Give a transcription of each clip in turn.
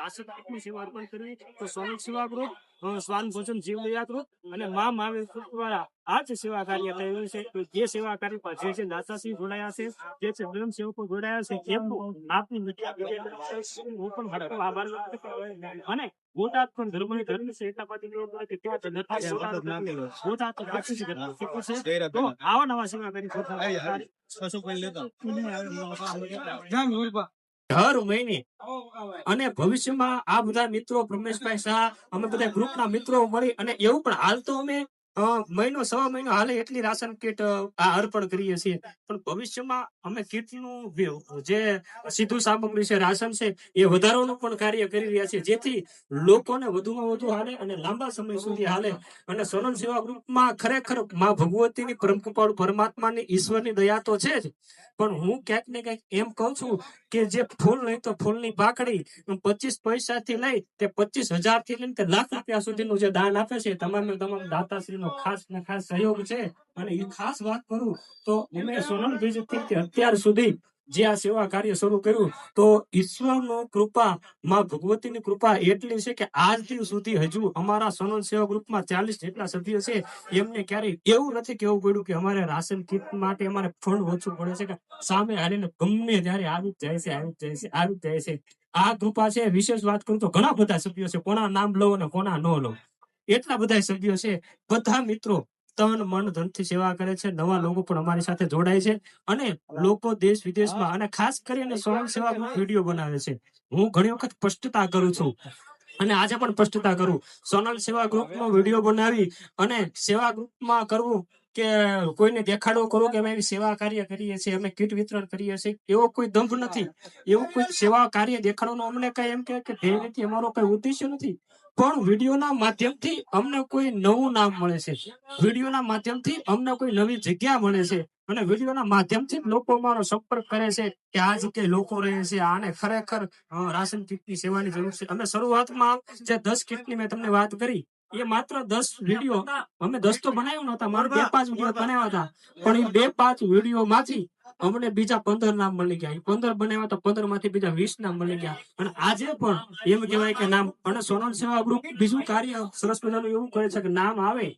રાષ્ટ્ર આપની સેવા અર્પણ કરવી તો સોનલ સેવા ગ્રુપ, સ્વાન ભોજન જીવદયા ગ્રુપ અને મા મહાવીર ગ્રુપ દ્વારા આ જ સેવા કાર્ય થઈ રહ્યું છે. જે સેવા કાર્ય જે છે દાતાશ્રી જોડાયા છે, જે છે સ્વયંસેવકો જોડાયા છે, એમનું આપની મીડિયા હું પણ હાર્દિક આભાર વ્યક્ત કરું. અને બોટાદ પણ ધર્મની ધર્મ છે એટલા માટે તો આવા નવા સેવા કરી હર મહિને અને ભવિષ્યમાં આ બધા મિત્રો પ્રમેશભાઈ શાહ અમે બધા ગ્રુપના મિત્રો મળી અને એવું પણ હાલ તો અમે મહિનો સવા મહિનો હાલે એટલી રાશન કીટ અર્પણ કરીએ છીએ, પણ ભવિષ્યમાં અમે કીટનું જે સીધું સામગ્રી છે, રાશન છે, એ વધારવાનું પણ કાર્ય કરી રહ્યા છીએ, જેથી લોકોને વધુમાં વધુ હાલે અને લાંબા સમય સુધી હાલે. અને સોનલ સેવા ગ્રુપમાં ખરેખર માં ભગવતીની પરમ કૃપાળુ પરમાત્માની ઈશ્વરની દયા તો છે જ, પણ હું ક્યાંક ને ક્યાંક એમ કહું છું કે જે ફૂલ નહીં તો ફૂલની પાકડી 25 પૈસાથી લઈ તે 25,000 થી લઈને લાખ રૂપિયા સુધીનું જે દાન આપે છે, તમામ દાતાશ્રીનો ખાસ ને ખાસ સહયોગ છે. અને એ ખાસ વાત કરું તો અમે સોનલ બીજથી અત્યાર સુધી જે આ સેવા કાર્ય શરૂ કર્યું તો ઈશ્વરનો કૃપા, માં ભગવતીની કૃપા એટલી છે કે આજ દિન સુધી હજુ અમારા સોનલ સેવા ગ્રુપમાં 40 જેટલા સભ્યો છે, એમને ક્યારેય એવું નથી કેવું પડ્યું કે અમારે રાશન કીટ માટે અમારે ફંડ ઓછું પડે છે, કે સામે હાલીને ગમે ત્યારે આવી જાય છે. આ કૃપા છે. વિશેષ વાત કરું તો ઘણા બધા સભ્યો છે, કોના નામ લો અને કોના ન લો, એટલા બધા સભ્યો છે. બધા મિત્રો તન મન ધનથી સેવા કરે છે. નવા લોકો પણ અમારી સાથે જોડાય છે અને લોકો દેશ વિદેશમાં અને ખાસ કરીને સોનલ સેવા ગ્રુપ વિડીયો બનાવે છે. હું ઘણી વખત સ્પષ્ટતા કરું છું અને આજે પણ સ્પષ્ટતા કરું, સોનલ સેવા ગ્રુપનો વિડીયો બનાવી અને સેવા ગ્રુપમાં કરવું કે કોઈને દેખાડો કરો કે અમે સેવા કાર્ય કરીએ છીએ, અમે કીટ વિતરણ કરીએ છીએ, એવો કોઈ દંભ નથી. એવું કોઈ સેવા કાર્ય દેખાડવાનું અમને કઈ એમ કે ધ્યેય નથી, અમારો કઈ ઉદ્દેશ્ય નથી. પણ વિડીયોના માધ્યમથી અમને કોઈ નવું નામ મળે છે, વિડીયોના માધ્યમથી અમને કોઈ નવી જગ્યા મળે છે અને વિડીયોના માધ્યમથી લોકો અમારો સંપર્ક કરે છે કે આ જગ્યાએ લોકો રહે છે, આને ખરેખર રાશન કીટની સેવાની જરૂર છે. અમે શરૂઆતમાં જે 10 કીટની મેં તમને વાત કરી, એ માત્ર 10 વિડીયો અમે 10 તો બનાવ્યા નહોતા, મારે 2-5 વિડીયો બનાવ્યા હતા, પણ એ 2-5 વિડીયો માંથી અમને બીજા 15 નામ મળી ગયા. 15 બનાવ્યા તો 15 માંથી બીજા 20 નામ મળી ગયા. અને આજે પણ એમ કહેવાય કે નામ, અને સોનલ સેવા ગ્રુપ બીજું કાર્ય સરસ મજાનું એવું કરે છે કે નામ આવે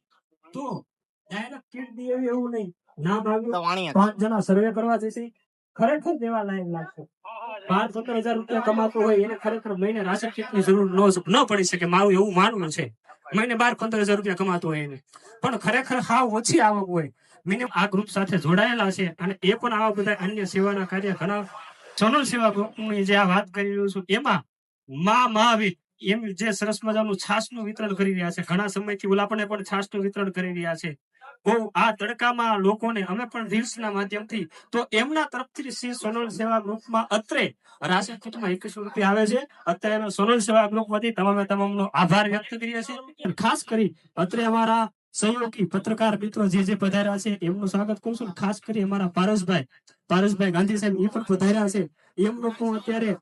તો ડાયરેક્ટ કીટ દે એવું નહીં, નામ આવ્યું 5 જણા સર્વે કરવા જશે, ખરેખર દેવા લાયક લાગશે. 12-15 હજાર રૂપિયા કમાતો હોય એને ખરેખર મહિને રાશન કીટની જરૂર ન પડી શકે, મારું એવું માનવું છે. મહિને 12-15 હજાર રૂપિયા કમાતો હોય એને, પણ ખરેખર હાવ ઓછી આવક હોય, મિનિમમ આ ગ્રુપ સાથે જોડાયેલા છે અને એ પણ આવા બધા અન્ય સેવાના કાર્ય ઘણા સોનલ સેવા ગ્રુપની જે આ વાત કરી રહ્યો છું એમાં મા મહાવીર એમ જે સરસ મજાનું છાસનું વિતરણ કરી રહ્યા છે, ઘણા સમયથી ઓલાપણે પણ છાસનું વિતરણ કરી રહ્યા છે. બહુ આ તડકામાં લોકોને અમે પણ રીલ્સના માધ્યમથી તો એમના તરફથી શ્રી સોનલ સેવા ગ્રુપમાં અત્રે રાશન કીટમાં 21 રૂપિયા આવે છે. અત્યારે સોનલ સેવા ગ્રુપ વતી તમામનો આભાર વ્યક્ત કરીએ છીએ. ખાસ કરી અત્રે અમારા સહયોગી પત્રકાર મિત્રો જે પધાર્યા છે એમનું સ્વાગત કરું છું. ખાસ કરી અમારા પારસભાઈ ગાંધી સાહેબ એ પણ પધાર્યા છે, એમનું પણ અત્યારે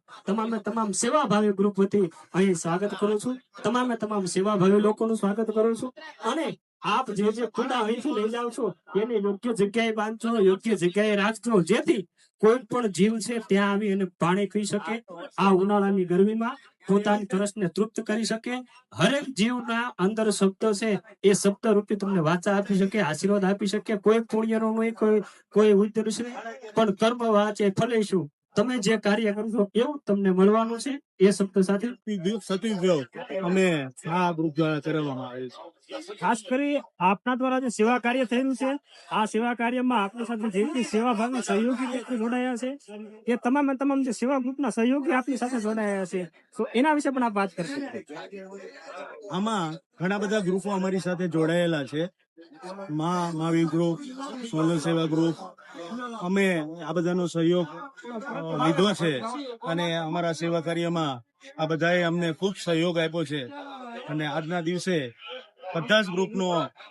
તમામ સેવાભાવી ગ્રુપ વતી અહીં સ્વાગત કરું છું. તમામ સેવાભાવી લોકોનું સ્વાગત કરું છું. અને આપ જે ખુદા અહીંથી લઈ જાવ છો એને યોગ્ય જગ્યાએ બાંધજો, યોગ્ય જગ્યાએ રાખજો, જેથી કોઈ પણ જીવ છે ત્યાં આવી અને પાણી પી શકે, આ ઉનાળાની ગરમીમાં પોતાની તરસને તૃપ્ત કરી શકે. હરેક જીવના અંદર શબ્દ છે, એ શબ્દ રૂપી તમને વાચા આપી શકે, આશીર્વાદ આપી શકે. કોઈ પુણ્યનો નહીં, કોઈ ઉદ્દેશ નહીં, પણ કર્મ વાચે ફલેશું. તમે જે કાર્ય કરશો એવું તમને મળવાનું છે. એ શબ્દ સાથે અમે આ ગ્રુપ દ્વારા કરવામાં આવે છે. ખાસ કરી આપના દ્વારા જે સેવા કાર્ય થયેલું છે, આ સેવા કાર્યમાં આપની સાથે જે સેવા ભાગના સહયોગી વ્યક્તિ જોડાયા છે, એ તમામ જે સેવા ગ્રુપના સહયોગી આપની સાથે જોડાયા છે, તો એના વિશે પણ આપ વાત કરશો. આમાં ઘણા બધા ગ્રુપો અમારી સાથે જોડાયેલા છે, મહાવીર ગ્રુપ, સોનલ સેવા ગ્રુપ, અમે આ બધાનો સહયોગ લીધો છે અને અમારા સેવા કાર્યમાં આ બધાએ અમને ખૂબ સહયોગ આપ્યો છે. અને આજના દિવસે બધા જ ગ્રુપનો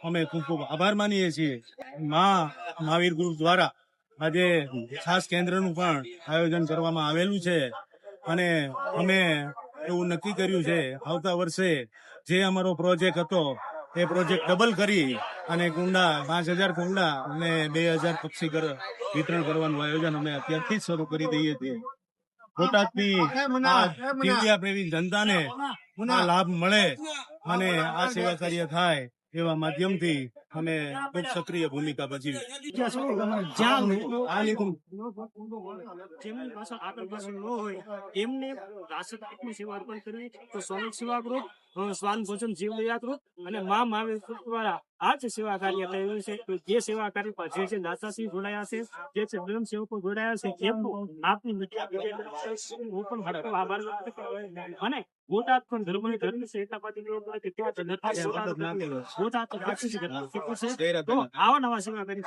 અમે ખૂબ ખૂબ આભાર માનીએ છીએ. મહાવીર ગ્રુપ દ્વારા આજે ખાસ કેન્દ્રનું પણ આયોજન કરવામાં આવેલું છે અને અમે એવું નક્કી કર્યું છે આવતા વર્ષે જે અમારો પ્રોજેક્ટ હતો એ પ્રોજેક્ટ ડબલ કરી અને કુંડા 5,000 કુંડા અને 2,000 પક્ષી ઘર વિતરણ કરવાનું આયોજન અમે અત્યારથી જ શરૂ કરી દઈએ છીએ. બોટાદની આ દિવ્યા પ્રેમી જનતાને આ લાભ મળે અને આ સેવા કાર્ય થાય એવા માધ્યમથી અમે ખૂબ સક્રિય ભૂમિકા ભજવી. જ્યાં જેમની પાસે આગળ પાછળ ન હોય એમને રાષ્ટ્ર તાકની સેવા અર્પણ કરવી તો સોનલ સેવા ગ્રુપ, સ્વાન ભોજન જીવદયા ગ્રુપ અને મા મહાવીર ગ્રુપ દ્વારા આ જ સેવા કાર્ય થઈ રહ્યું છે. તો જે સેવા કાર્યમાં જે દાતાશ્રી જોડાયા છે, જે સ્વયંસેવકો જોડાયા છે, એમનો આપની મીડિયા હું પણ ભરપૂર આભાર વ્યક્ત કરું. અને બોટાદ પણ ધર્મની ધર્મ છે એટલા માટે બોટાદ તો આવા નવા સેવા કરી